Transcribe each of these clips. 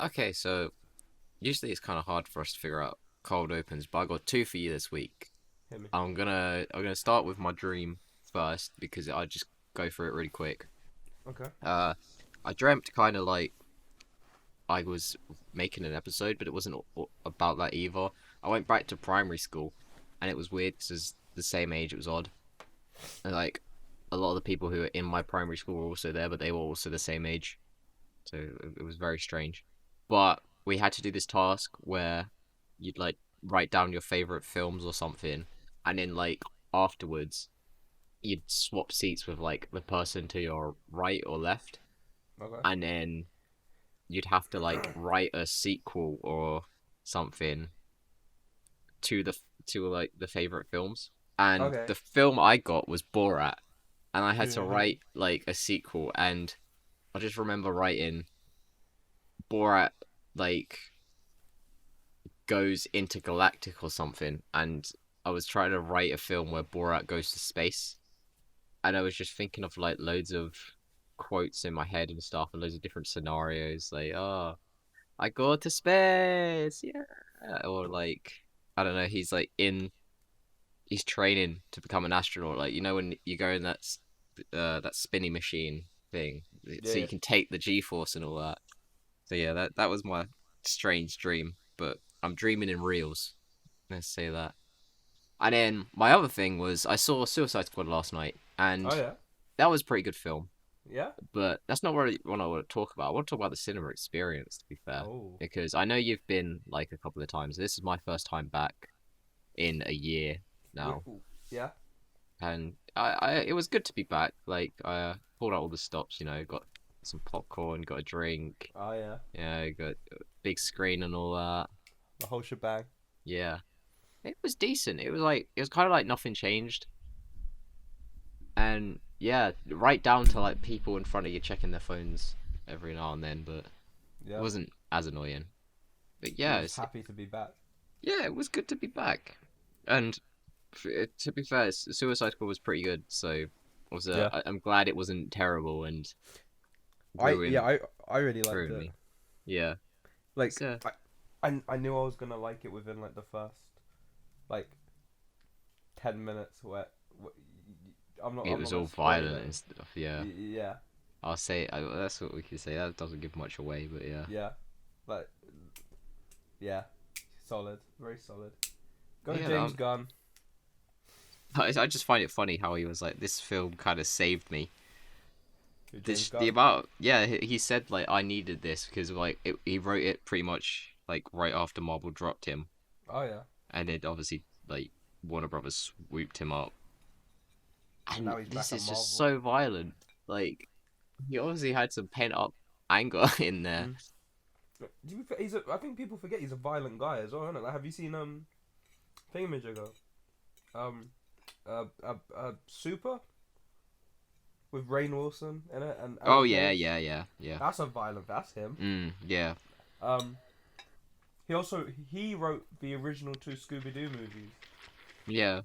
Okay, so usually it's kind of hard for us to figure out cold opens, but I got two for you this week. Hit me. I'm gonna start with my dream first because I just go through it really quick. Okay. Uh, I dreamt kind of like I was making an episode, but it wasn't about that either. I went back to primary school, and it was weird because it's the same age. It was odd. And, like a lot of the people who were in my primary school were also there, but they were also the same age. So it was very strange. But we had to do this task where you'd like write down your favorite films or something, and then like afterwards you'd swap seats with like the person to your right or left, Okay. and then you'd have to like write a sequel or something to the favorite films. And Okay. the film I got was Borat, and I had to Yeah. write like a sequel, and I just remember writing Borat like goes intergalactic or something, and I was trying to write a film where Borat goes to space, and I was just thinking of like loads of quotes in my head and stuff, and loads of different scenarios, like oh, I go to space, yeah, or like I don't know, he's training to become an astronaut, like when you go in that spinny machine thing, Yeah. so Yeah. you can take the G-force and all that. So yeah, that was my strange dream, but I'm dreaming in reels. Let's say that. And then my other thing was I saw Suicide Squad last night, Oh and yeah. that was a pretty good film. Yeah. But that's not really what I want to talk about. I want to talk about the cinema experience, to be fair, Oh. because I know you've been like a couple of times. This is my first time back in a year now, Ooh. Yeah. and it was good to be back. Like I pulled out all the stops, got some popcorn, got a drink, Oh yeah. got a big screen and all that. The whole shebang. Yeah, it was decent. It was kind of like nothing changed, and yeah, right down to like people in front of you checking their phones every now and then, but it Yeah. wasn't as annoying. But You yeah, were just happy to be back. yeah, it was good to be back. And to be fair, Suicide Squad was pretty good, so Yeah. I'm glad it wasn't terrible and I yeah ruined I really liked ruined it. me. Yeah, Like so I knew I was gonna like it within like the first like 10 minutes. it I'm not was gonna all spoil violent it. and stuff. Yeah, Yeah. I'll say that's what we can say. That doesn't give much away, but yeah. Yeah. Like yeah. Solid. Very solid. Go Yeah, James Gunn. I just find it funny how he was like, this film kind of saved me. Who, James The Gunn. amount, yeah, he said like I needed this because like he wrote it pretty much like right after Marvel dropped him, Oh yeah. and it obviously like Warner Brothers swooped him up, And and now he's this back at is just Marvel. so violent. Like he obviously had some pent up anger in there. Mm. I think people forget he's a violent guy as well, isn't it? Like, have you seen Thingamajigger? Um, Super with Rainn Wilson in it and Oh Ellen yeah, Page. yeah, yeah, yeah. That's a violent. That's him. Yeah, Um, he wrote the original two Scooby Doo movies. yeah.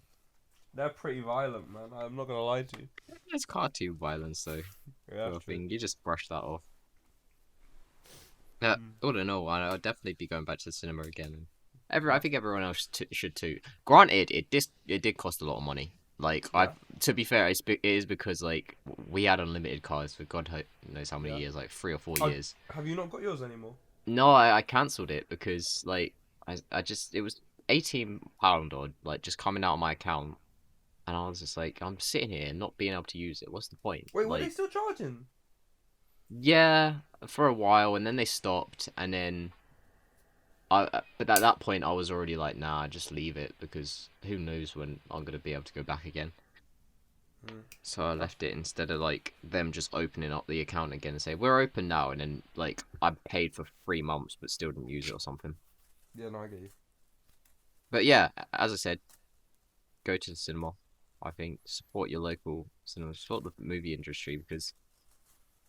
They're pretty violent, man. I'm not gonna lie to you. It's cartoon violence though. Yeah, Sort that's of true. thing. You just brush that off. Yeah, Mm. I don't know. I'll definitely be going back to the cinema again. I Yeah, think everyone else should too. Granted, it did cost a lot of money. Like yeah, to be fair, it is because like we had unlimited cars for knows how many yeah. years, like 3 or 4 Oh, years. have you not got yours anymore? No, I cancelled it because like I just it was £18 or like just coming out of my account, and I was just like I'm sitting here not being able to use it. What's the point? Wait, were they Like still charging? yeah, for a while, and then they stopped, and then but at that point I was already like, nah, just leave it because who knows when I'm gonna be able to go back again. Mm. So I That's left it instead of like them just opening up the account again and say we're open now, and then like I paid for 3 months but still didn't use it or something. yeah. No, I get you. But yeah, as I said, go to the cinema. I think support your local cinema, support the movie industry because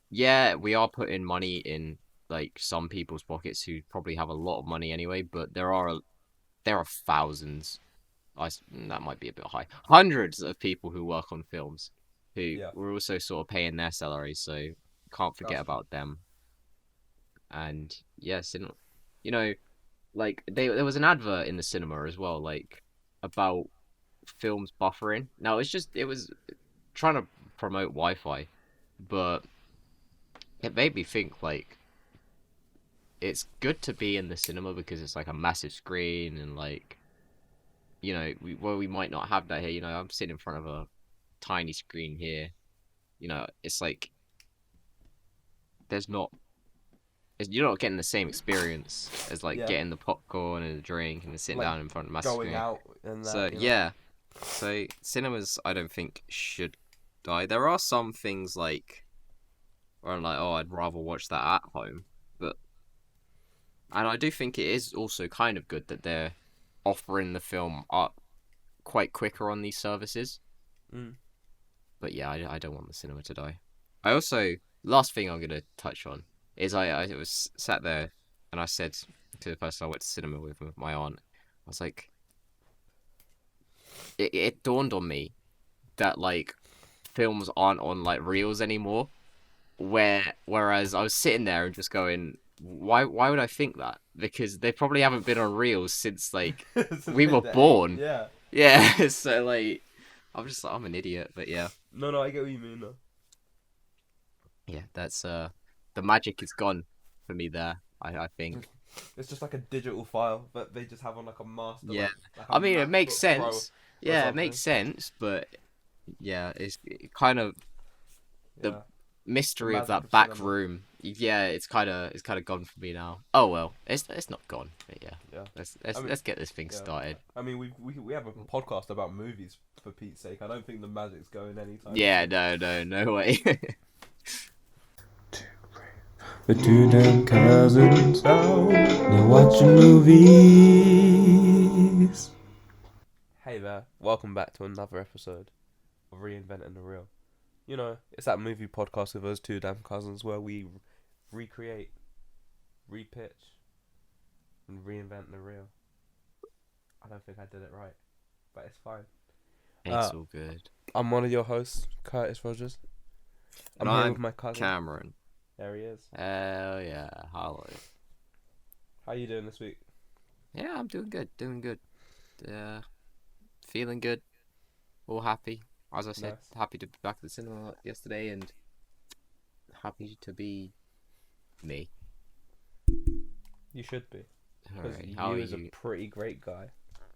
yeah, we are putting money in like some people's pockets who probably have a lot of money anyway, but there are thousands. That might be a bit high. Hundreds of people who work on films who Yeah, were also sort of paying their salaries, so can't forget that's true. about them. And yes, you know, like there was an advert in the cinema as well, like about films buffering. Now it was trying to promote Wi-Fi, but it made me think like it's good to be in the cinema because it's like a massive screen and like we might not have that here. I'm sitting in front of a tiny screen here. It's like there's not you're not getting the same experience as like Yeah, getting the popcorn and the drink and sitting like down in front of a massive going screen. out and So that. yeah, so cinemas I don't think should die. There are some things like where I'm like, oh, I'd rather watch that at home, but and I do think it is also kind of good that they're offering the film up quite quicker on these services. Mm. But yeah, I don't want the cinema to die. I also last thing I'm gonna touch on is I was sat there and I said to the person I went to cinema with my aunt, I was like, it dawned on me that like films aren't on like reels anymore. Whereas I was sitting there and just going, why would I think that? Because they probably haven't been on reels since like Since we were the born. Yeah. Yeah, so like I'm just like I'm an idiot, but yeah. No, I get what you mean. No. Yeah, that's the magic is gone for me there, I think. It's just like a digital file that they just have on like a master. Yeah. Like I a mean it makes MacBook Pro sense. or Yeah, it something. makes sense, but yeah, it kind of the Yeah. mystery of magic that of back cinema. room. Yeah, it's kind of gone for me now. Oh well, it's not gone, but yeah. Yeah. Let's I mean, let's get this thing yeah. started. I mean, we have a podcast about movies for Pete's sake. I don't think the magic's going anytime. Yeah, no way. The two damn cousins out, they're watching movies. Hey there, welcome back to another episode of Reinventing the Real. It's that movie podcast with those two damn cousins where we recreate, repitch, and reinvent the real. I don't think I did it right, but it's fine. It's all good. I'm one of your hosts, Curtis Rogers. I'm And here I'm with my cousin. Cameron. There he is. Hell yeah, hello. How you doing this week? Yeah, I'm doing good. Feeling good. All happy. As I said, Nice. happy to be back at the cinema yesterday and happy to be me. You should be. Because Alright, how are you is a you? pretty great guy.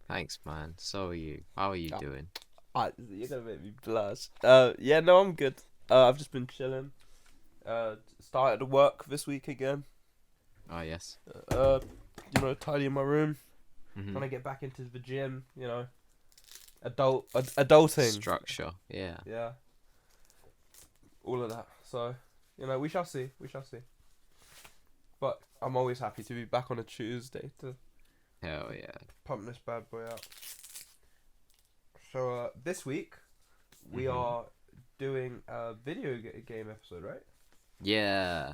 Thanks, man. So are you. How are you Oh. doing? You're gonna make me blush. Yeah, no, I'm good. I've just been chilling. Started to work this week again. Oh, yes. Tidying my room. Mhm. Trying to get back into the gym. Adulting. Structure. Yeah. Yeah. All of that. So, we shall see. We shall see. But I'm always happy to be back on a Tuesday to Hell yeah. pump this bad boy out. So this week we Mhm. are doing a video game episode, right? Yeah.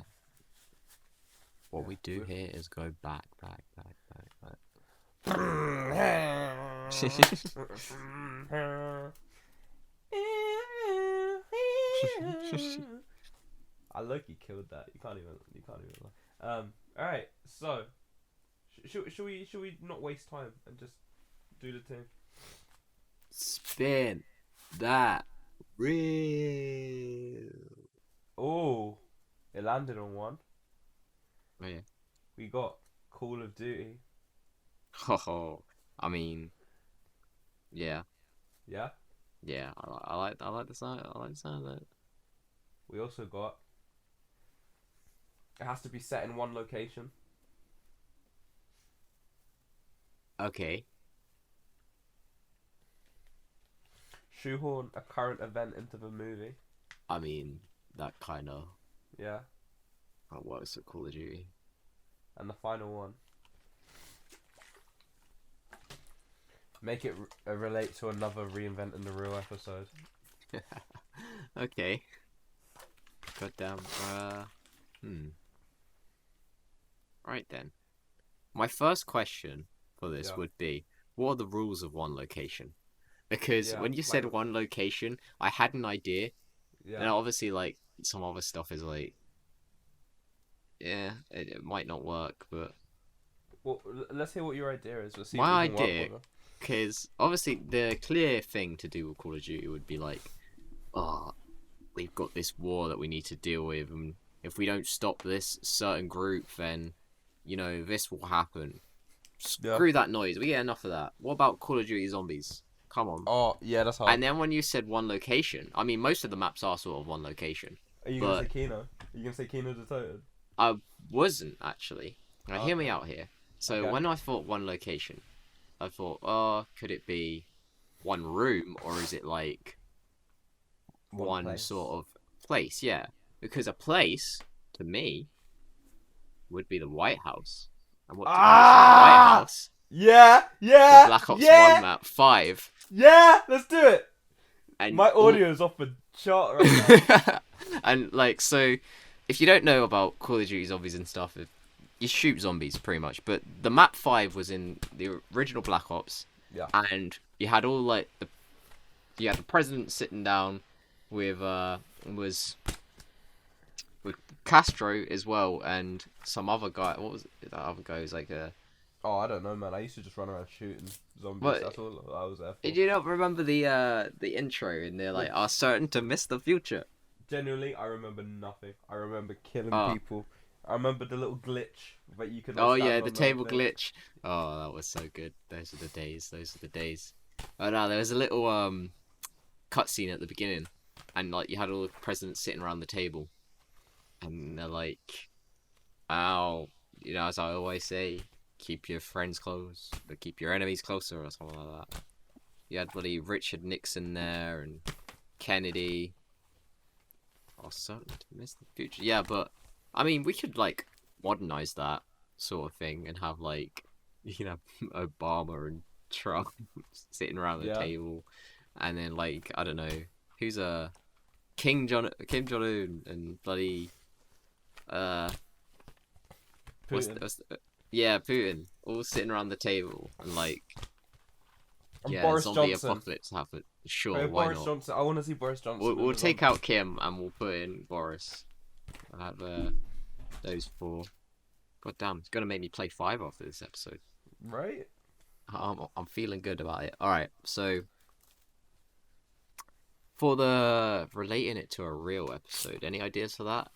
What Yeah, we do with- here is go back. I low-key killed that. You can't even. All right. So, should we not waste time and just do the thing? Spin that real. Oh, it landed on one. Oh yeah. We got Call of Duty. Oh, I mean, yeah, Yeah. yeah. I like the sound. I like the sound of that. We also got. It has to be set in one location. Okay. Shoehorn a current event into the movie. I mean, that kind of Yeah. works at Call of Duty. And the final one. Make it relate to another Reinventing the Real episode. Okay. Goddamn. Right then. My first question for this Yeah. would be, what are the rules of one location? Because Yeah, when you said like- one location, I had an idea, and Yeah. obviously, like, some other stuff is like, yeah, it might not work, but Well, let's hear what your idea is. We'll see if we my can work idea, with it. because obviously the clear thing to do with Call of Duty would be like, oh, we've got this war that we need to deal with, and if we don't stop this certain group, then this will happen. Yeah. Screw that noise. We get enough of that. What about Call of Duty Zombies? Come on. Oh, yeah, that's hard. And then when you said one location, I mean, most of the maps are sort of one location. Are you gonna say Kino? Are you gonna say Kino Detoted? I wasn't actually. Now, hear me Okay. out here. So Okay. when I thought one location, I thought, oh, could it be one room or is it like one place. sort of place? Yeah, because a place to me would be the White House. And what do you know from the White House? Yeah, The yeah, Black Ops yeah, 1 map 5. yeah. Let's do it. And My audio is off the chart right now. and like, so if you don't know about Call of Duty Zombies and stuff, you shoot zombies pretty much. But the map 5 was in the original Black Ops. Yeah. And you had all like you had the president sitting down with with Castro as well, and some other guy. What was it? That other guy? Was like a. Oh, I don't know, man. I used to just run around shooting zombies. What? That's all I was there for. Did you not remember the intro? And they're like, "Are certain to miss the future." Genuinely, I remember nothing. I remember killing Oh. people. I remember the little glitch that you could. Oh stand yeah, on the table thing. glitch. Oh, that was so good. Those are the days. Those are the days. Oh no, there was a little cutscene at the beginning, and like you had all the presidents sitting around the table, and they're like, "Ow," as I always say, keep your friends close, but keep your enemies closer, or something like that. You had bloody Richard Nixon there and Kennedy. Oh, certain to miss the future. Yeah, but I mean, we could like modernize that sort of thing and have like Obama and Trump sitting around the Yeah. table, and then like I don't know who's Kim Jong Un and bloody Putin. yeah, Putin all sitting around the table and like And yeah, Boris zombie Johnson. apocalypse happen. Sure, Hey, why Boris not? Johnson. I want to see Boris Johnson. We'll as a take zombie. out Kim and we'll put in Boris. I'll have those four. God damn, it's gonna make me play 5 after this episode. Right? I'm feeling good about it. All right, so for the relating it to a real episode, any ideas for that?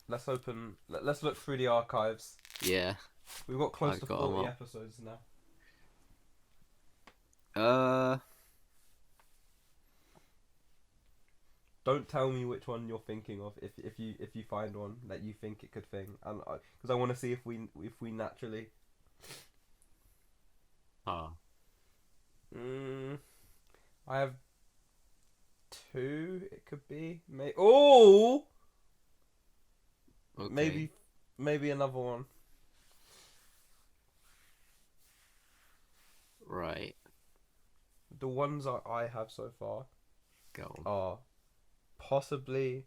Let's open. Let's look through the archives. Yeah. We've got close I've to got 'em 40 up. episodes now. Don't tell me which one you're thinking of if you find one that you think it could thing, and because I want to see if we naturally. Ah. I have 2. It could be oh Okay. maybe another one. Right. The ones I have so far Go on. are possibly.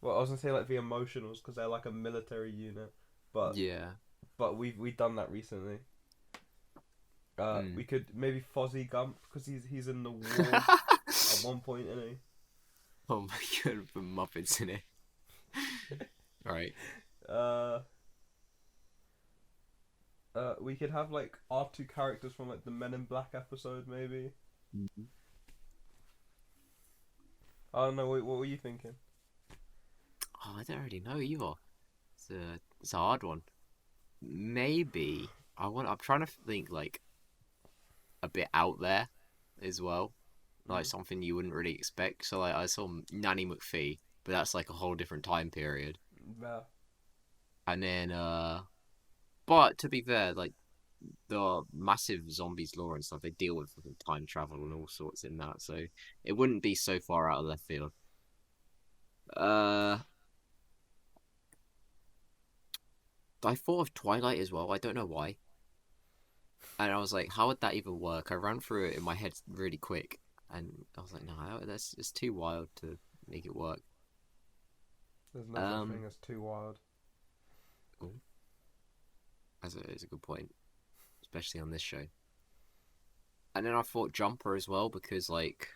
Well, I was gonna say like the emotionals because they're like a military unit, but Yeah. we've done that recently. We could maybe Fozzie Gump because he's in the war at one point, isn't he? Oh my god, the Muppets in it. Right. We could have like our 2 characters from like the Men in Black episode, maybe. I don't know. What were you thinking? Oh, I don't really know either. It's a hard one. Maybe I'm trying to think like a bit out there as well, like something you wouldn't really expect. So like I saw Nanny McPhee, but that's like a whole different time period. Yeah. And then but to be fair, like the massive zombies lore and stuff, they deal with fucking time travel and all sorts in that, so it wouldn't be so far out of left field. I thought of Twilight as well. I don't know why. And I was like, how would that even work? I ran through it in my head really quick, and I was like, no, that's it's too wild to make it work. There's no such thing as too wild. That's a good point, especially on this show. And then I thought Jumper as well because, like,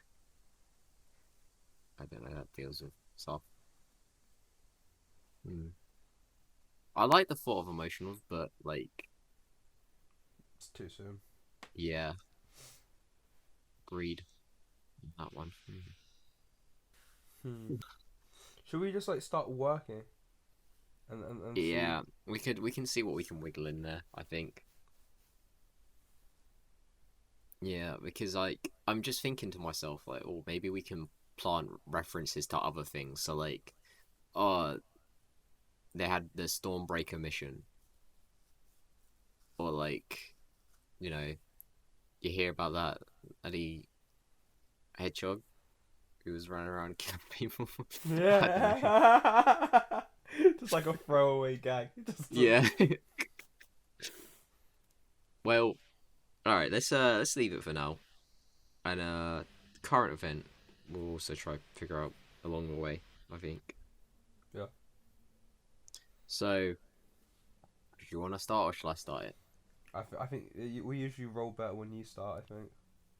I don't know, that deals with stuff. I like the thought of emotionals, but like, It's too soon. yeah, agreed. That one. Hmm. Should we just like start working and see? Yeah, we can see what we can wiggle in there, I think. Yeah, because like I'm just thinking to myself like, oh, maybe we can plant references to other things. So like, oh, they had the Stormbreaker mission, or like, you know, you hear about that Eddie Hedgehog who was running around killing people. I don't know. Yeah. Just like a throwaway gag. Yeah. Well, all right. Let's leave it for now. And current event we'll also try to figure out along the way, I think. Yeah. So, do you want to start or shall I start it? I think we usually roll better when you start. I think.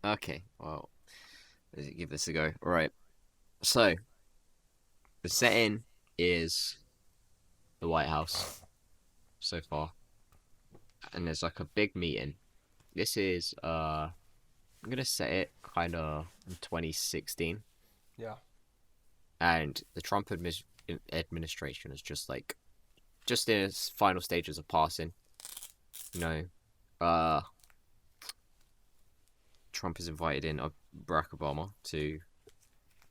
Okay, well, let's give this a go. All right. So, the setting is the White House so far, and there's like a big meeting. This is I'm gonna set it kind of in 2016, Yeah. and the Trump administration is just in its final stages of passing. You know, uh, Trump has invited in Barack Obama to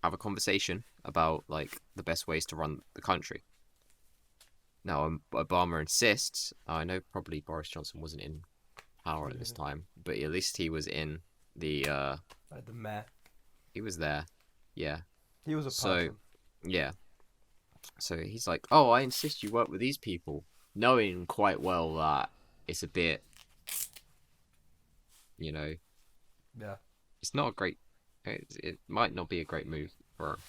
have a conversation about like the best ways to run the country. Now, Obama insists. I know probably Boris Johnson wasn't in power at this time, but at least he was in the. Like the mayor. He was there. Yeah. He was a So person. yeah. So he's like, "Oh, I insist you work with these people," knowing quite well that it's a bit, you know, Yeah. it's not a great. It might not be a great move for him.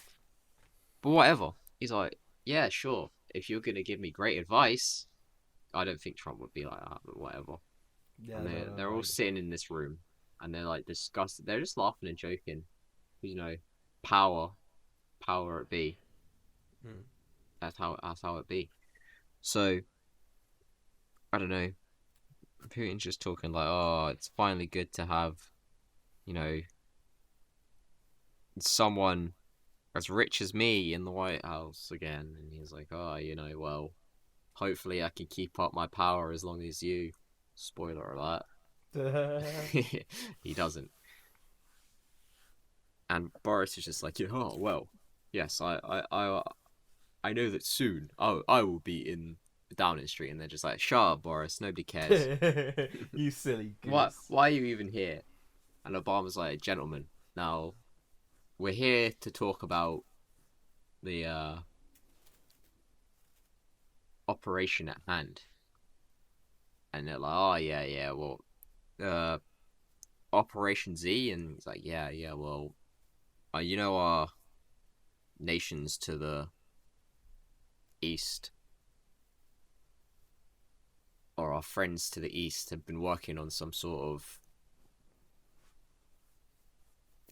But whatever. He's like, "Yeah, sure. If you're gonna give me great advice," I don't think Trump would be like that, but whatever. Yeah. And No. they're No. all sitting in this room, and they're like disgusted. They're just laughing and joking. You know, power, power it be. Hmm. That's how it be. So I don't know. Putin's just talking like, oh, it's finally good to have, you know, someone as rich as me in the White House again. And he's like, oh, well, hopefully I can keep up my power as long as you. Spoiler alert. He doesn't. And Boris is just like, oh, well, yes, I know that soon I will be in Downing Street. And they're just like, shut up, Boris, nobody cares. You silly What? goose. Why are you even here? And Obama's like, gentlemen, now we're here to talk about the operation at hand. And they're like, oh yeah, well, uh, Operation Z, and he's like, yeah, well, our nations to the east, or our friends to the east, have been working on some sort of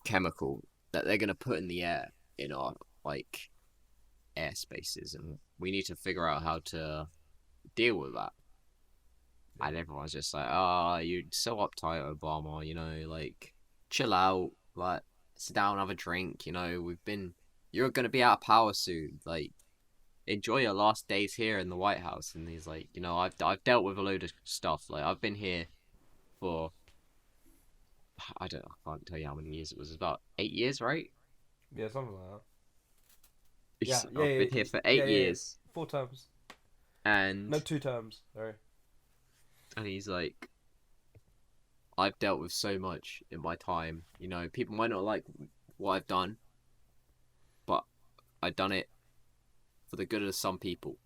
chemical that they're gonna put in the air in our like airspaces, and we need to figure out how to deal with that. And everyone's just like, "Ah, oh, you're so uptight, Obama. Like, chill out. Like, sit down, have a drink. You're gonna be out of power soon. Like, enjoy your last days here in the White House." And he's like, I've dealt with a load of stuff. Like, I've been here for I can't tell you how many years it was. About 8 years, right? Yeah, something like that. Yeah, I've been here for eight yeah. years, 4 terms. and No, 2 terms. Sorry. he's like, I've dealt with so much in my time. People might not like what I've done, but I've done it for the good of some people.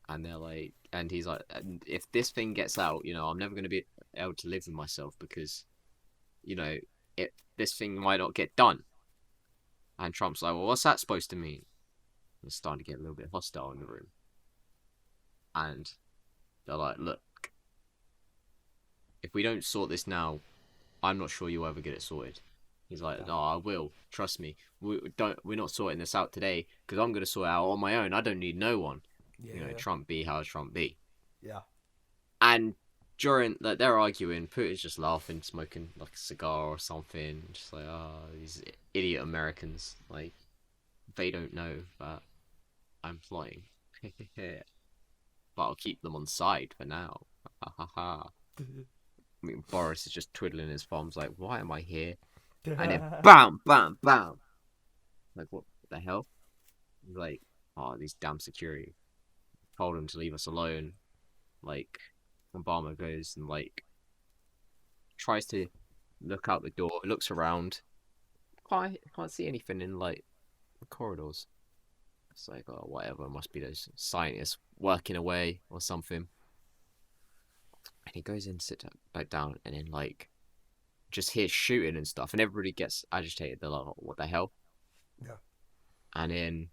And they're like, and he's like, and if this thing gets out, I'm never going to be able to live with myself because, this thing might not get done. And Trump's like, well, what's that supposed to mean? It's starting to get a little bit hostile in the room. And they're like, look, if we don't sort this now, I'm not sure you'll ever get it sorted. He's like, no, I will. Trust me. We're not sorting this out today because I'm going to sort it out on my own. I don't need no one. Yeah. You know, Trump be how Trump be. Yeah. And during like they're arguing, Putin's just laughing, smoking like a cigar or something, just like, oh, these idiot Americans, like they don't know that I'm flying. But I'll keep them on side for now. Ha ha ha. I mean, Boris is just twiddling his thumbs, like, why am I here? And then bam, bam, bam. Like, what the hell? Like, oh, these damn security. Told them to leave us alone. Like, Obama goes and, like, tries to look out the door, looks around. Can't see anything in, like, the corridors. It's like, oh, whatever, must be those scientists working away or something. And he goes in, sits back down, and then, like, just hears shooting and stuff, and everybody gets agitated. They're like, what the hell? Yeah. And then,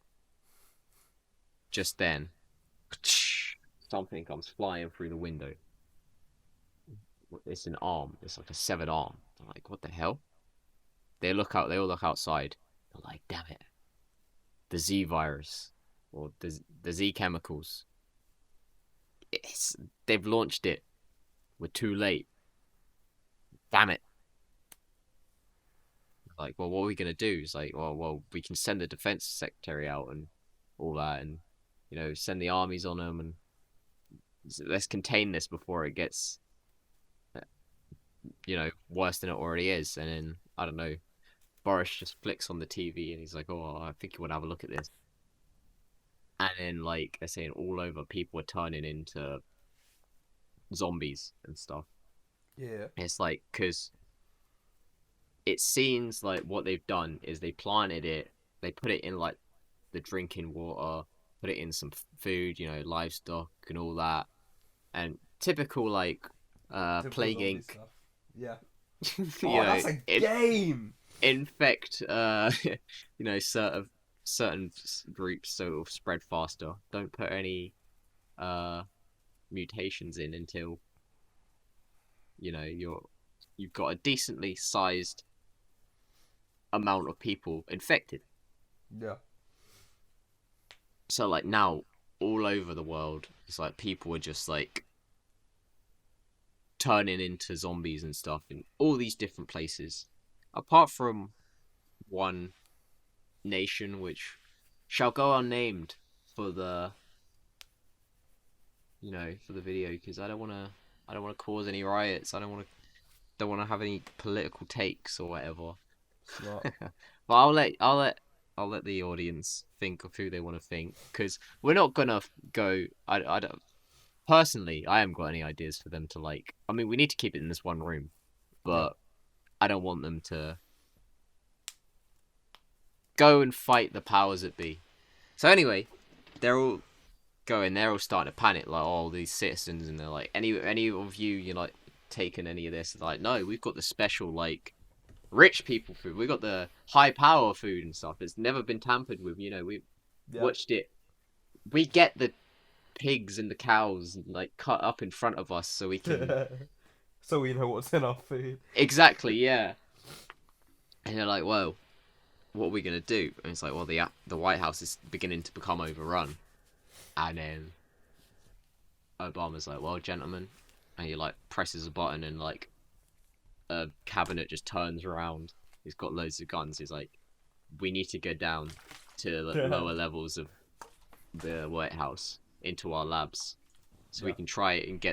just then, something comes flying through the window. It's an arm. It's like a severed arm. They're like, what the hell? They look out. They all look outside. They're like, damn it. The Z virus. Or the Z chemicals. They've launched it. We're too late. Damn it. Like, well, what are we going to do? It's like, well, we can send the defense secretary out and all that, and, you know, send the armies on them, and let's contain this before it gets, you know, worse than it already is. And then, I don't know, Boris just flicks on the TV and he's like, oh, I think you want to have a look at this. And then, like, they're saying all over, people are turning into zombies and stuff. Yeah. It's like, because it seems like what they've done is they planted it, they put it in, like, the drinking water, put it in some food, you know, livestock and all that. And typical, like, Plague Inc. Stuff. Yeah. you Oh, know, that's a game! infect, you know, certain groups so it'll spread faster. Don't put any mutations in until, you know, you've got a decently sized amount of people infected. Yeah. So, like, now all over the world, it's like people are just like turning into zombies and stuff in all these different places, apart from one nation which shall go unnamed for the, you know, for the video, because I don't want to cause any riots. I don't want to have any political takes or whatever. But I'll let the audience think of who they want to think, because we're not gonna go. I don't personally. I haven't got any ideas for them to like. I mean, we need to keep it in this one room, but I don't want them to go and fight the powers that be. So anyway, they're all going. They're all starting to panic, like, all these citizens, and they're like, any of you like taken any of this? They're like, no, we've got the special, like, rich people food. We got the high power food and stuff. It's never been tampered with. You know, we've watched it. We get the pigs and the cows, like, cut up in front of us so we can. So we know what's in our food. Exactly, yeah. And they're like, well, what are we gonna do? And it's like, well, the White House is beginning to become overrun. And then Obama's like, well, gentlemen, and he, like, presses a button and, like, a cabinet just turns around. He's got loads of guns. He's like, we need to go down to the lower levels of the White House into our labs so we can try and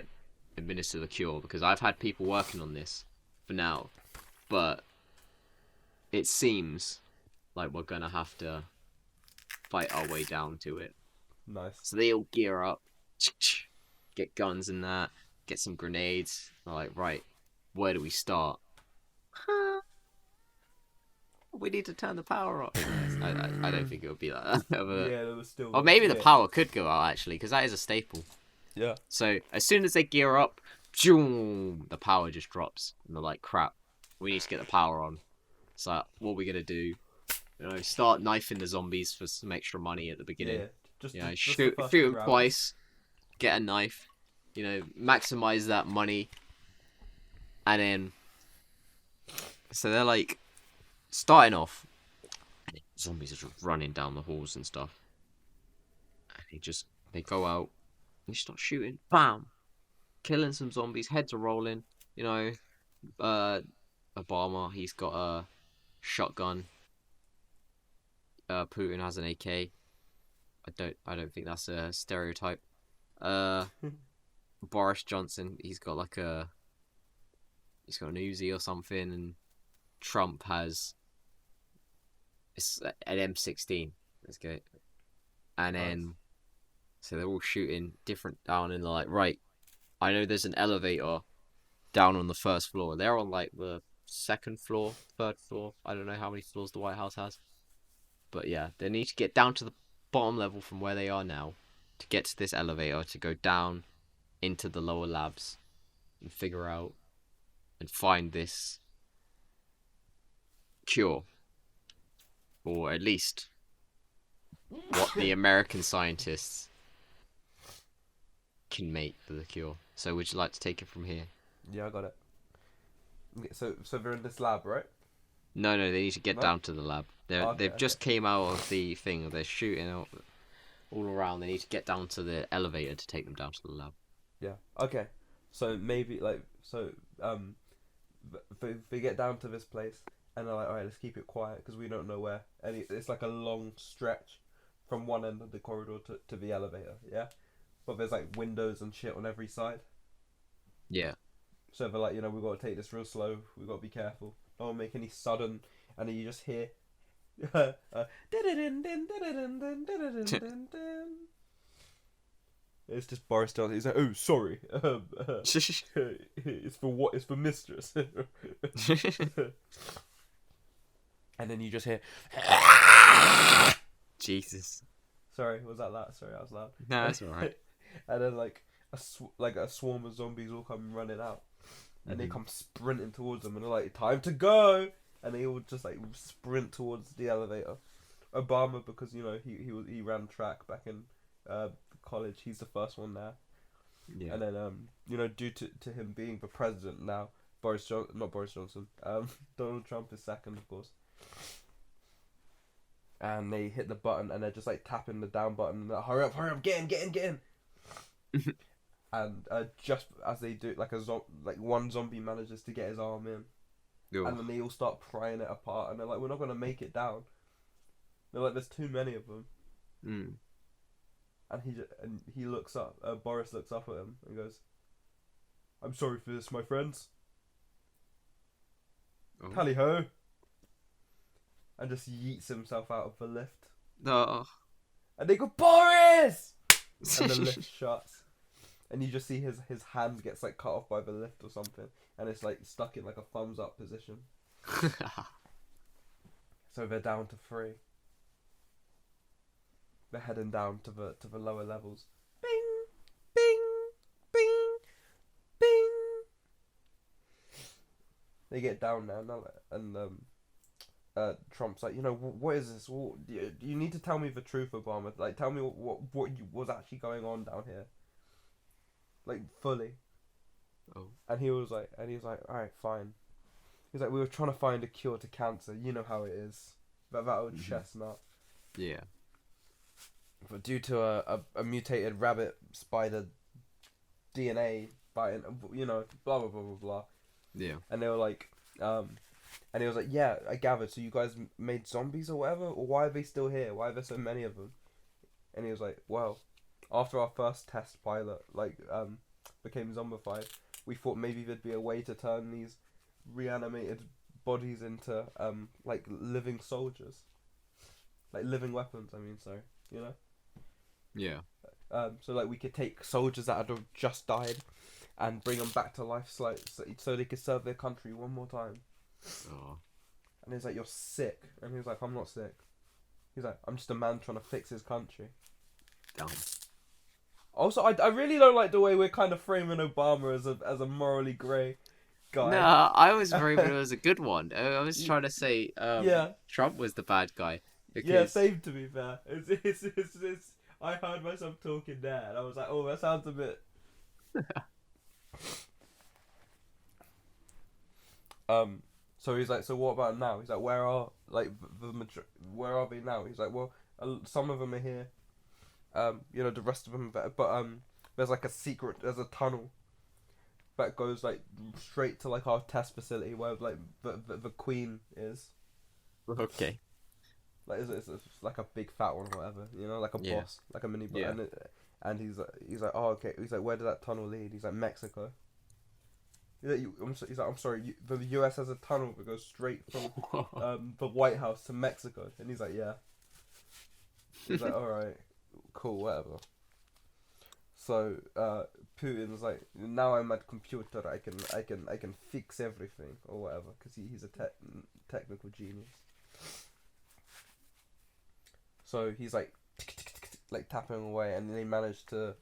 administer the cure, because I've had people working on this for now, but it seems like we're gonna have to fight our way down to it. Nice. So they all gear up, get guns and that, get some grenades. They're like, right, where do we start? We need to turn the power off. I don't think it would be like that. But... yeah, there was still. Or maybe the power could go out, actually, because that is a staple. Yeah. So as soon as they gear up, the power just drops, and they're like, crap, we need to get the power on. So what are we gonna do? You know, start knifing the zombies for some extra money at the beginning. Yeah, shoot them twice, get a knife, you know, maximize that money, and then so they're like starting off, and zombies are just running down the halls and stuff, and he just They go out and start shooting. Bam! Killing some zombies. Heads are rolling. You know, uh, Obama, he's got a shotgun. Putin has an AK. I don't think that's a stereotype. Uh, Boris Johnson, he's got an Uzi or something, and Trump has an M16. Let's go. And Nice. then, so they're all shooting different down, and they're like, right, I know there's an elevator down on the first floor. They're on like the second floor, third floor. I don't know how many floors the White House has. But yeah, they need to get down to the bottom level from where they are now to get to this elevator to go down into the lower labs and figure out and find this cure. Or at least what the American scientists can make for the cure. So would you like to take it from here? Yeah, I got it. Okay, so they're in this lab, right? No, they need to get No? down to the lab. They've just came out of the thing. They're shooting all around. They need to get down to the elevator to take them down to the lab. Yeah. Okay. So maybe they get down to this place and they're like, all right, let's keep it quiet because we don't know where. And it's like a long stretch from one end of the corridor to the elevator. Yeah. But there's like windows and shit on every side. Yeah. So they're like, we've got to take this real slow. We've got to be careful. Don't make any sudden. And then you just hear. It's just Boris Johnson. He's like, oh, sorry. It's for what? It's for mistress. And then you just hear. Jesus. Sorry, was that loud? Sorry, I was loud. No, that's alright. And then a swarm of zombies all come running out, and they come sprinting towards them, and they're like, "Time to go!" And they all just like sprint towards the elevator. Obama, because he ran track back in college, he's the first one there. Yeah. And then due to him being the president now, not Boris Johnson, Donald Trump is second, of course. And they hit the button and they're just like tapping the down button and they're, hurry up, get in. And just as they do, like one zombie manages to get his arm in, Yo. and then they all start prying it apart, and they're like, we're not gonna make it down. They're like, there's too many of them. Mm. And he looks up. Boris looks up at him and goes, "I'm sorry for this, my friends. Oh. Tally ho!" And just yeets himself out of the lift. Oh. And they go, "Boris!" And the lift shuts. And you just see his hand gets like cut off by the lift or something, and it's like stuck in like a thumbs up position. So they're down to 3. They're heading down to the lower levels. Bing, bing, bing, bing. They get down now, and Trump's like, what is this? You need to tell me the truth, Obama. Like, tell me what was actually going on down here. Like, fully. Oh. And he was like, all right, fine. He's like, we were trying to find a cure to cancer. You know how it is. That old chestnut. Yeah. But due to a mutated rabbit spider DNA biting, blah blah blah blah blah. Yeah. And they were like, and he was like, yeah, I gathered. So you guys made zombies or whatever, or why are they still here? Why are there so many of them? And he was like, well, after our first test pilot became zombified, we thought maybe there'd be a way to turn these reanimated bodies into like living soldiers, like living weapons. I mean, sorry, Yeah. So like we could take soldiers that had just died and bring them back to life, so they could serve their country one more time. Oh. And he's like, you're sick. And he was like, I'm not sick. He's like, I'm just a man trying to fix his country. Damn. Also, I really don't like the way we're kind of framing Obama as a morally grey guy. Nah, I was very, but it was a good one. I was trying to say, Yeah. Trump was the bad guy. Because... Yeah, same to be fair. It's I heard myself talking there, and I was like, oh, that sounds a bit. So he's like, so what about now? He's like, where are they now? He's like, well, some of them are here, The rest of them, but there's like a secret. There's a tunnel that goes like straight to like our test facility where like the queen is. Okay. Like it's like a big fat one or whatever, like a Yeah. boss, like a mini boss. Yeah. And he's like, oh okay. He's like, where did that tunnel lead? He's like, Mexico. He's like, I'm sorry. The U.S. has a tunnel that goes straight from the White House to Mexico, and he's like, yeah. He's like, all right, cool, whatever. So Putin's like, now I'm at computer. I can fix everything or whatever, because he's a technical genius. So he's like tapping away, and they manage to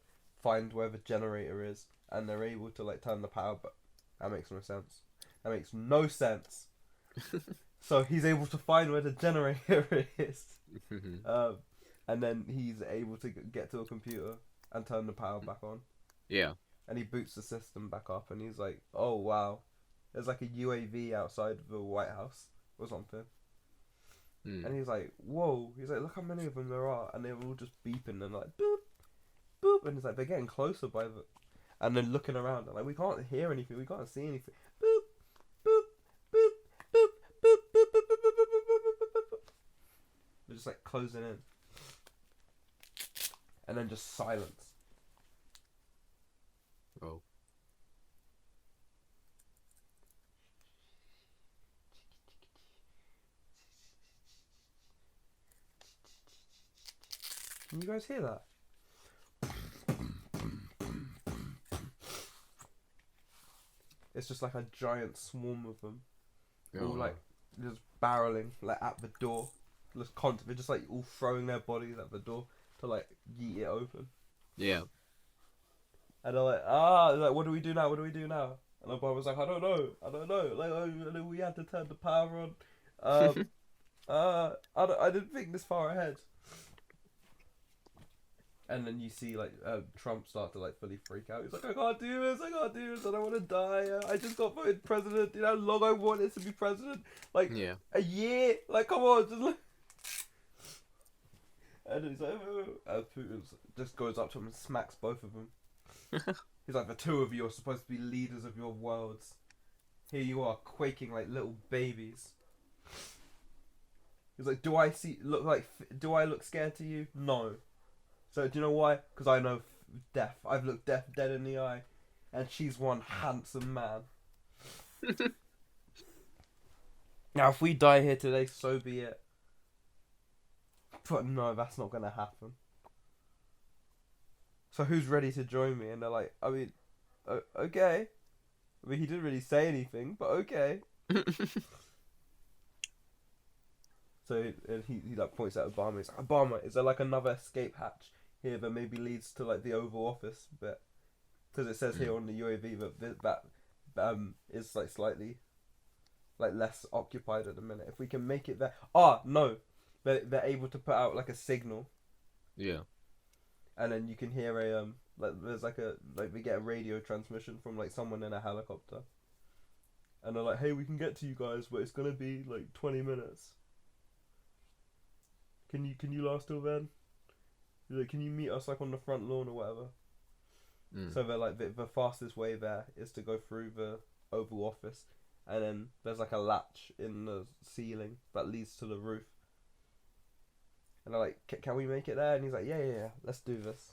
find where the generator is, and they're able to like turn the power. But that makes no sense. That makes no sense. So he's able to find where the generator is, and then he's able to get to a computer and turn the power back on. Yeah. And he boots the system back up, and he's like, "Oh wow, there's like a UAV outside the White House or something." And he's like, "Whoa!" He's like, "Look how many of them there are," and they're all just beeping and like boop, boop, and he's like, "They're getting closer by the," and they're looking around and like, "We can't hear anything, we can't see anything." Boop, boop, boop, boop, boop, boop, boop, boop, boop, boop, boop, boop, boop. They're just like closing in, and then just silence. Oh. Can you guys hear that? It's just like a giant swarm of them, all like just barreling like at the door. They're just like all throwing their bodies at the door to like yeet it open. Yeah. And they're like, like, what do we do now? What do we do now? And Obama was like, I don't know. Like, we had to turn the power on. I didn't think this far ahead. And then you see like Trump start to like fully freak out. He's like, I can't do this. I don't want to die. I just got voted president. You know how long I wanted to be president? Like a year. Like, come on, just like. And he's like, Putin just goes up to him and smacks both of them. He's like, the two of you are supposed to be leaders of your worlds. Here you are, quaking like little babies. He's like, do I look scared to you? No. So do you know why? Because I know death. I've looked death dead in the eye, and she's one handsome man. Now, if we die here today, so be it. But no, that's not gonna happen. So who's ready to join me? And they're like, I mean, okay. I mean, he didn't really say anything, but okay. So he like points at Obama. He's like, Obama, is there like another escape hatch here that maybe leads to like the Oval Office bit? Because it says here on the UAV that is like slightly like less occupied at the minute. If we can make it there, no, they're able to put out like a signal. Yeah. And then you can hear a like there's like we get a radio transmission from like someone in a helicopter. And they're like, hey, we can get to you guys, but it's gonna be like 20 minutes. Can you last till then? Like, can you meet us like on the front lawn or whatever? So they're like the fastest way there is to go through the Oval Office, and then there's like a latch in the ceiling that leads to the roof. And they're like, can we make it there? And he's like, yeah, let's do this.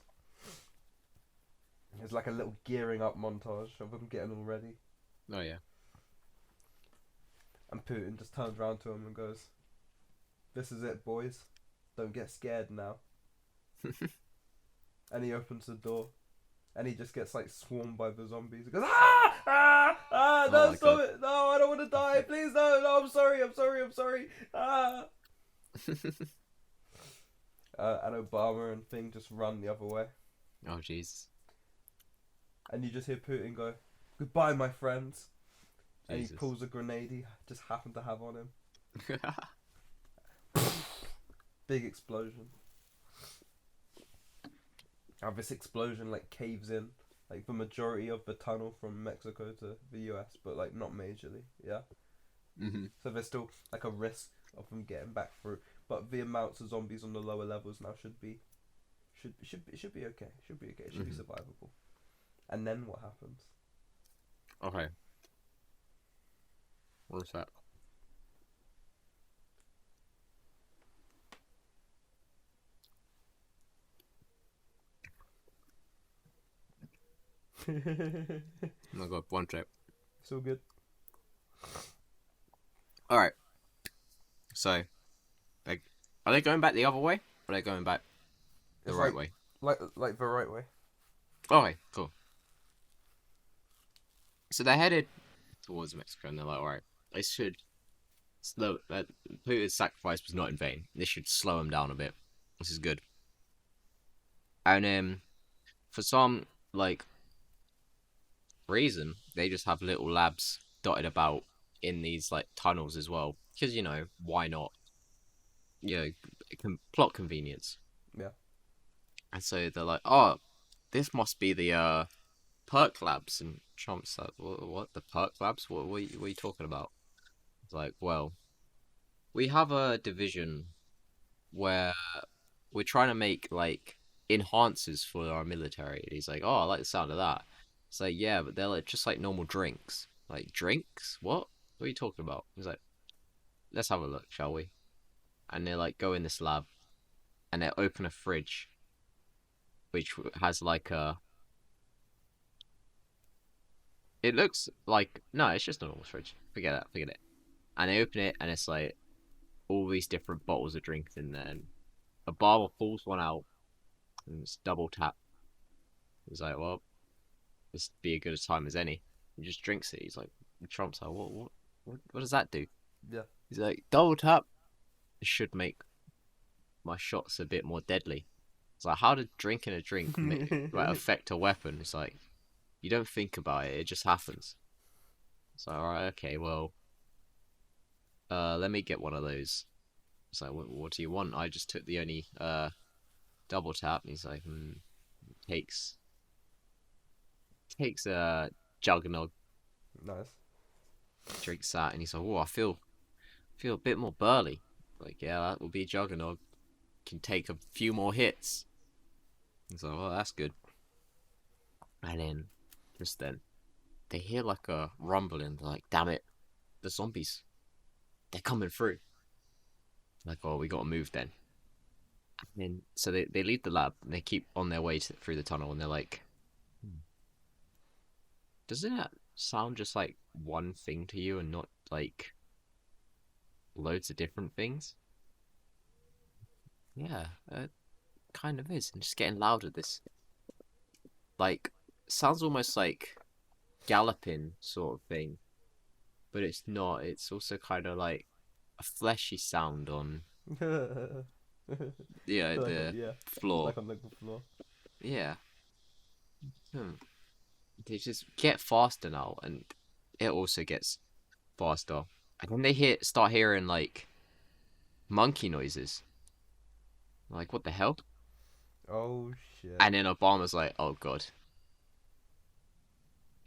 And there's like a little gearing up montage of them getting all ready. Oh yeah. And Putin just turns around to him and goes, this is it, boys. Don't get scared now. And he opens the door. And he just gets like swarmed by the zombies. He goes, no, stop it. No, I don't want to die. Please, no, I'm sorry. And Obama and Thing just run the other way. Oh Jesus. And you just hear Putin go, goodbye, my friends. And Jesus. he pulls a grenade he just happened to have on him. Big explosion. And this explosion like caves in like the majority of the tunnel from Mexico to the US, but like not majorly, yeah. So there's still like a risk of them getting back through, but the amounts of zombies on the lower levels now should be Should be okay. Should be okay. It should be survivable. And then what happens? Okay. What's that? Oh my god, one trip. So good. Alright. So, like, are they going back the other way? Or are they going back the It's right way? Like the right way. Okay, cool. So they're headed towards Mexico, and they're like, alright, they should slow. Putin's sacrifice was not in vain. This should slow him down a bit. This is good. And for some, like, reason, they just have little labs dotted about in these, like, tunnels as well. Because, you know, why not? You know, plot convenience. Yeah. And so they're like, oh, this must be the perk labs. And Trump's like, what? The perk labs? What are you talking about? It's like, well, we have a division where we're trying to make, like, enhancers for our military. And he's like, oh, I like the sound of that. It's like, yeah, but they're like, just like normal drinks. Like, drinks? What? What are you talking about? He's like, let's have a look, shall we? And they, like, go in this lab, and they open a fridge, which has, like, a... It looks like... No, it's just a normal fridge. Forget that, forget it. And they open it, and it's, like, all these different bottles of drinks in there, and a barber pulls one out, and it's double tap. He's like, well, this would be as good a time as any. He just drinks it. He's like, Trump's like, what does that do? Yeah. He's like, double tap. It should make my shots a bit more deadly. It's like, how did drinking a drink like affect a weapon? It's like, you don't think about it. It just happens. It's like, alright, okay, well, let me get one of those. It's like, what do you want? I just took the only double tap. And he's like, takes a juggernog. Nice. Drinks that, and he's like, oh, I feel a bit more burly. Like, yeah, that will be a juggernog. Can take a few more hits. He's like, well, that's good. And then, just then, they hear like a rumbling. They're like, damn it, the zombies, they're coming through. Like, oh, we gotta move then. And then, so they leave the lab, and they keep on their way through the tunnel, and they're like, doesn't that sound just like one thing to you and not like loads of different things? Yeah, it kind of is. And just getting louder, this, like, sounds almost like galloping sort of thing, but it's not. It's also kind of like a fleshy sound on the floor. Like on the floor. Yeah. They just get faster now, and it also gets faster. And then they start hearing like monkey noises. Like, what the hell? Oh shit. And then Obama's like, oh god.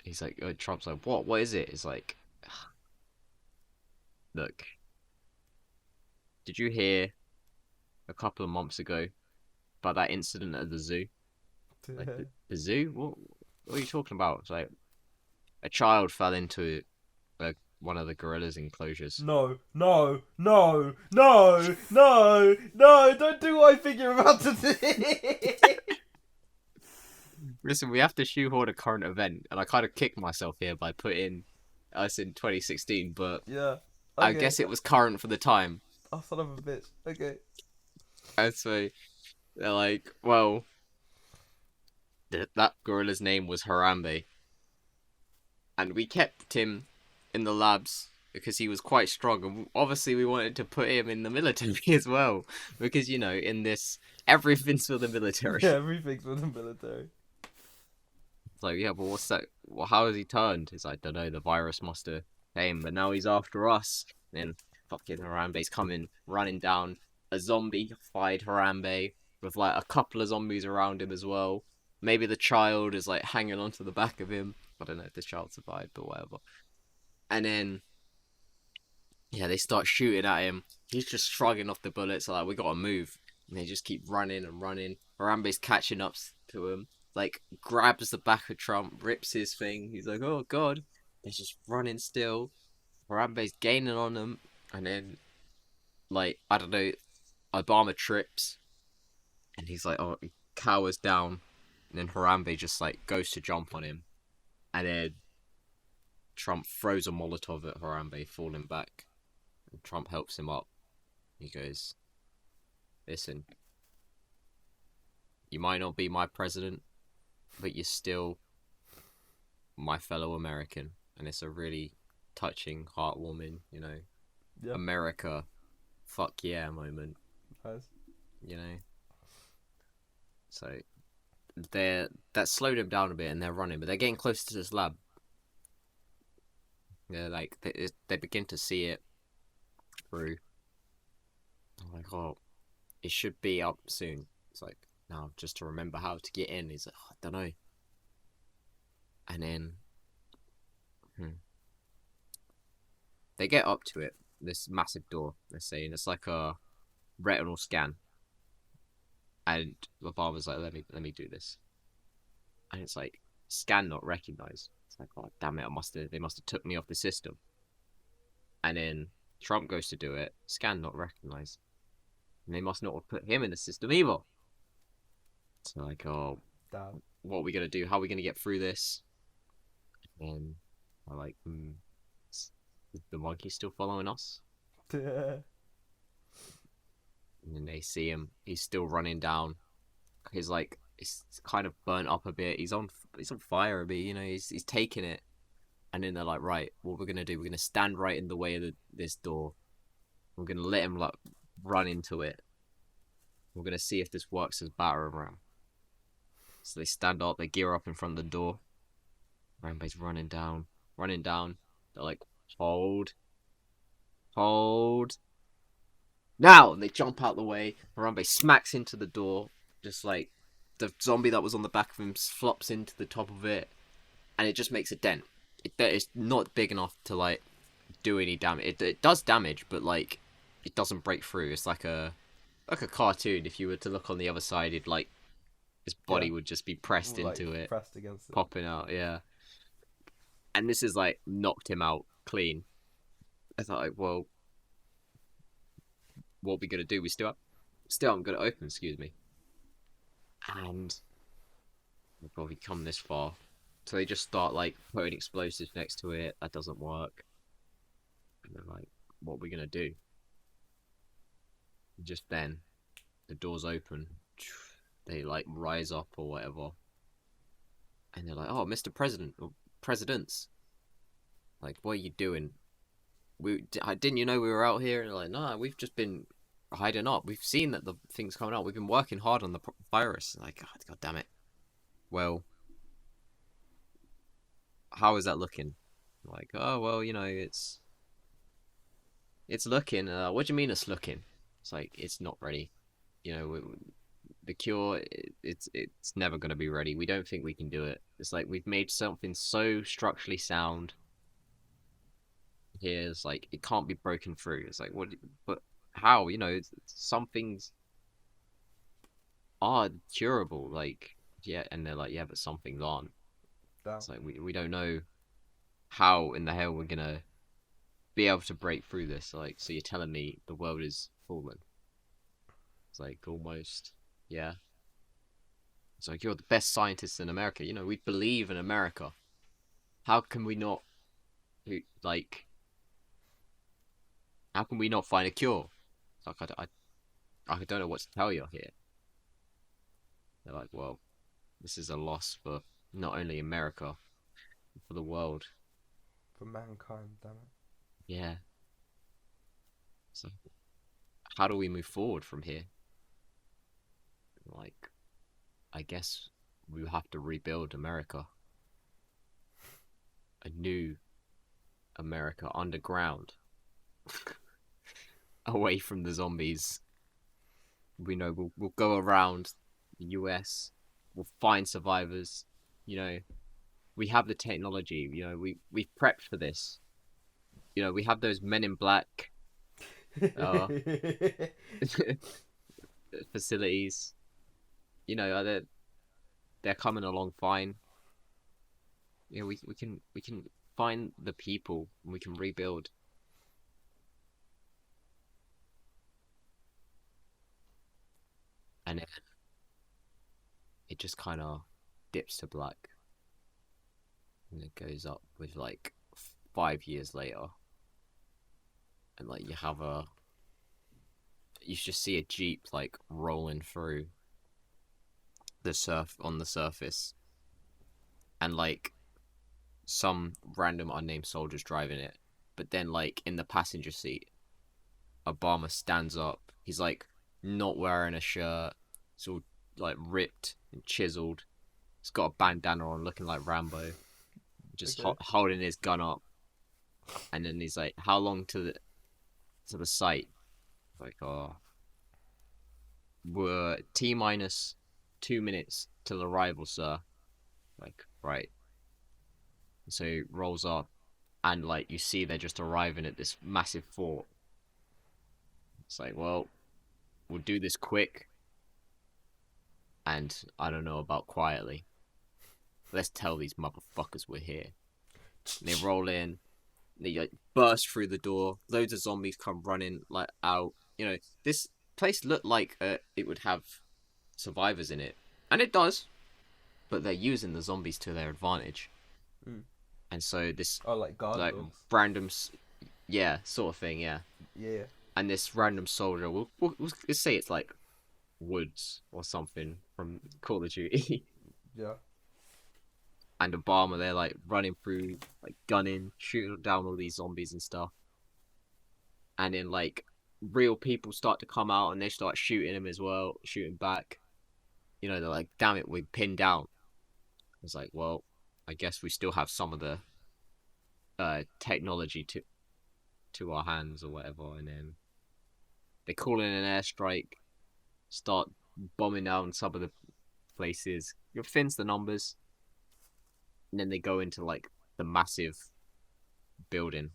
He's like, Trump's like, what? What is it? It's like, look, did you hear a couple of months ago about that incident at the zoo? Like, the zoo? What are you talking about? It's like, a child fell into one of the gorillas' enclosures. No, don't do what I think you're about to do. Listen, we have to shoehorn a current event, and I kind of kicked myself here by putting us in 2016, but Yeah. Okay. I guess it was current for the time. Oh, son of a bitch. Okay. And so they're like, well, that gorilla's name was Harambe, and we kept him in the labs because he was quite strong, and obviously we wanted to put him in the military as well, because, you know, in this, everything's for the military. Yeah, everything's for the military. It's like, yeah, but what's that? Well, how has he turned? It's like, I don't know, the virus must have came, but now he's after us. And then fucking Harambe's coming, running down a zombified Harambe with like a couple of zombies around him as well. Maybe the child is like hanging onto the back of him. I don't know if this child survived, but whatever. And then, yeah, they start shooting at him. He's just shrugging off the bullets, like, we gotta move. And they just keep running and running. Harambe's catching up to him, like grabs the back of Trump, rips his thing. He's like, "Oh God!" They're just running still. Harambe's gaining on them, and then like I don't know, Obama trips, and he's like, "Oh," he cowers down, and then Harambe just like goes to jump on him, and then Trump throws a Molotov at Harambe, falling back, and Trump helps him up. He goes, "Listen, you might not be my president, but you're still my fellow American," and it's a really touching, heartwarming, Yeah. America, fuck yeah moment, Nice. you know. So that slowed them down a bit, and they're running, but they're getting closer to this lab. They're like they begin to see it through. I'm like, oh, it should be up soon. It's like, now just to remember how to get in. He's like, oh, I don't know. And then they get up to it, this massive door. They're saying it's like a retinal scan. And Obama's like, let me do this. And it's like, scan not recognized. It's like, oh damn it, they must have took me off the system. And then Trump goes to do it, scan not recognized. And they must not have put him in the system either. It's like, oh, Damn. what are we gonna do? How are we gonna get through this? And I'm like, is the monkey still following us? And then they see him. He's still running down. He's like, it's kind of burnt up a bit. He's on fire a bit. He's taking it. And then they're like, right, what we're gonna do? We're gonna stand right in the way of this door. We're gonna let him like run into it. We're gonna see if this works as battering ram. So they stand up. They gear up in front of the door. Harambe's running down. They're like, hold. Now! And they jump out the way. Harambe smacks into the door. Just like the zombie that was on the back of him flops into the top of it. And it just makes a dent. It's not big enough to like do any damage. It does damage, but like it doesn't break through. It's like a cartoon. If you were to look on the other side, it'd like his body would just be pressed into it. Pressed against it. Popping out, yeah. And this is like knocked him out clean. I thought, like, well, what are we gonna do? We still haven't got it open. Excuse me. And we've probably come this far, so they just start like putting explosives next to it. That doesn't work. And they're like, what are we gonna do? And just then, the doors open. They like rise up or whatever, and they're like, "Oh, Mr. President or Presidents, like, what are you doing? Didn't you know we were out here?" And they're like, "Nah, we've just been hiding up. We've seen that the thing's coming out. We've been working hard on the virus." Like, God damn it. Well, how is that looking? Like, oh well, it's looking. What do you mean it's looking? It's like it's not ready. The cure, it's never going to be ready. We don't think we can do it. It's like we've made something so structurally sound here. It's like it can't be broken through. It's like, what? But how? Some things are curable. Like, yeah, and they're like, yeah, but some things aren't. Damn. It's like we don't know how in the hell we're gonna be able to break through this. Like, so you're telling me the world is fallen? It's like almost. Yeah. It's like, you're the best scientist in America. We believe in America. How can we not, like, how can we not find a cure? It's like, I don't know what to tell you here. They're like, well, this is a loss for not only America, but for the world. For mankind, damn it. Yeah. So, how do we move forward from here? Like, I guess we have to rebuild America. A new America underground. Away from the zombies. We'll go around the US. We'll find survivors. We have the technology. We've prepped for this. We have those Men in Black facilities. you know, they're coming along fine. You know, we can find the people and we can rebuild. And then it just kind of dips to black, and it goes up with like 5 years later, and like you just see a jeep like rolling through on the surface, and like some random unnamed soldiers driving it. But then like in the passenger seat, Obama stands up. He's like not wearing a shirt. It's all like ripped and chiseled. He's got a bandana on, looking like Rambo, just Okay. holding his gun up. And then he's like, "How long to the site?" Like, "Oh, we're T minus 2 minutes till arrival, sir." Like, right. So he rolls up, and like you see they're just arriving at this massive fort. It's like, well, we'll do this quick, and I don't know about quietly. Let's tell these motherfuckers we're here. And they roll in, they like burst through the door. Loads of zombies come running like out. You know, this place looked like it would have survivors in it, and it does. But they're using the zombies to their advantage, Mm. and so this Oh, like guard like dogs. random, yeah, sort of thing, yeah. Yeah. And this random soldier, we'll say it's like Woods or something from Call of Duty. Yeah. And Obama, they're like running through, like gunning, shooting down all these zombies and stuff. And then like real people start to come out and they start shooting him as well, shooting back. You know, they're like, "Damn it, we're pinned down." It's like, well, I guess we still have some of the technology to our hands or whatever. And then they call in an airstrike, start bombing down some of the places. It thins the numbers, and then they go into like the massive building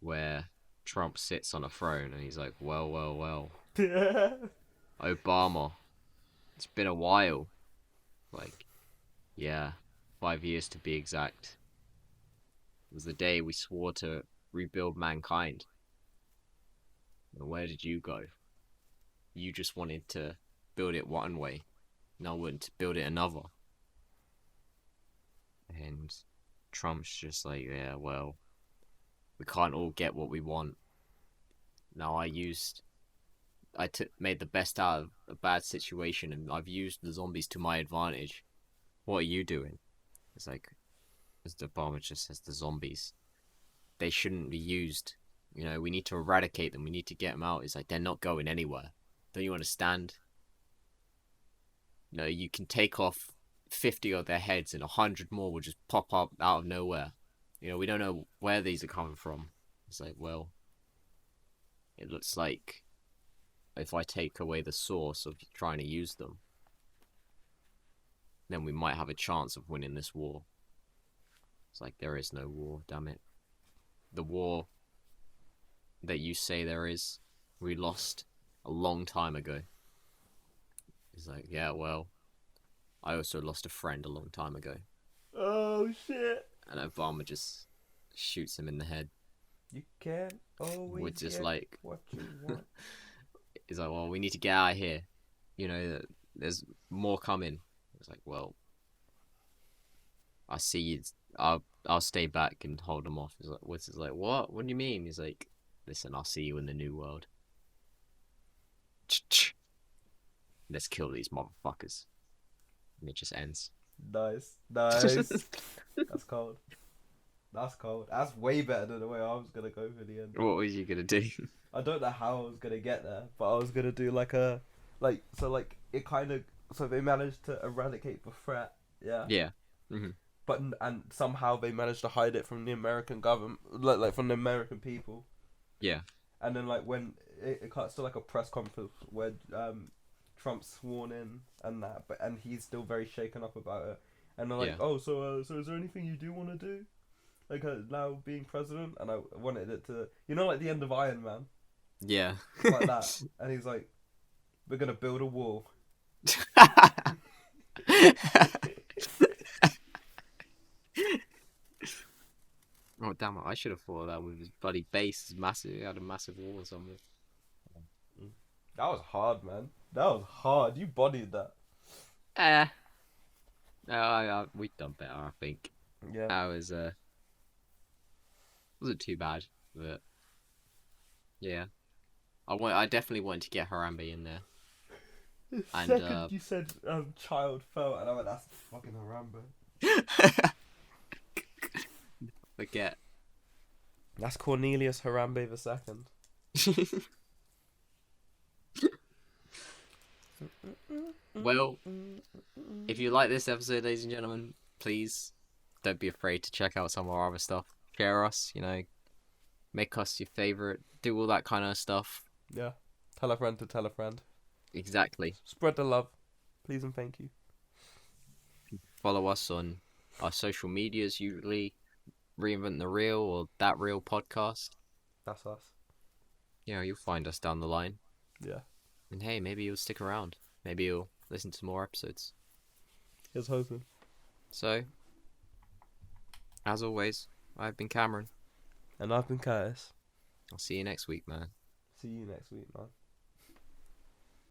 where Trump sits on a throne, and he's like, "Well, well, well, Obama, it's been a while." Like, yeah, 5 years to be exact. It was the day we swore to rebuild mankind. And where did you go? You just wanted to build it one way. No one to build it another. And Trump's just like, "Yeah, well, we can't all get what we want. Now made the best out of a bad situation, and I've used the zombies to my advantage. What are you doing?" It's like, as Obama just says, the zombies, they shouldn't be used. You know, we need to eradicate them. We need to get them out. It's like, they're not going anywhere. Don't you understand? You know, you can take off 50 of their heads and 100 more will just pop up out of nowhere. You know, we don't know where these are coming from. It's like, well, it looks like if I take away the source of trying to use them, then we might have a chance of winning this war. It's like, there is no war, damn it. The war that you say there is, we lost a long time ago. He's like, "Yeah, well, I also lost a friend a long time ago." Oh shit! And Obama just shoots him in the head. You can't always With just get like, what you want. he's like, "Well, we need to get out of here. You know, there's more coming." It's like, "Well, I see you. I'll stay back and hold them off." He's like, Woods is like, "What? What do you mean?" He's like, "Listen, I'll see you in the new world. Let's kill these motherfuckers." And it just ends. Nice. That's cold. That's cold. That's way better than the way I was gonna go for the end. What was you gonna do? I don't know how I was gonna get there, but I was gonna do like it kind of so they managed to eradicate the threat, yeah. Yeah. Mm-hmm. But and somehow they managed to hide it from the American government, like from the American people. Yeah. And then like when it cuts to like a press conference where Trump's sworn in and that, and he's still very shaken up about it. And they're like, Yeah. "Oh, so is there anything you do want to do, like now being president?" And I wanted it to, like the end of Iron Man, Yeah. like that. And he's like, "We're gonna build a wall." Oh damn it! I should have thought of that with his bloody base. Is massive. He had a massive wall or something. That was hard, man. That was hard. You bodied that. Eh. No, we've done better. I think. Yeah. I was wasn't too bad, but yeah. I definitely wanted to get Harambe in there. And Second, you said child felt, and I went, that's fucking Harambe. forget. That's Cornelius Harambe the second. Well, if you like this episode, ladies and gentlemen, please don't be afraid to check out some of our other stuff. Share us, make us your favorite, do all that kind of stuff. Yeah. Tell a friend to tell a friend. Exactly. Spread the love. Please and thank you. Follow us on our social medias, usually Reinvent the Real or That Real Podcast. That's us. You'll find us down the line. Yeah. And hey, maybe you'll stick around. Maybe you'll listen to more episodes. Here's hoping. So, as always, I've been Cameron. And I've been Curtis. I'll see you next week, man. See you next week, man.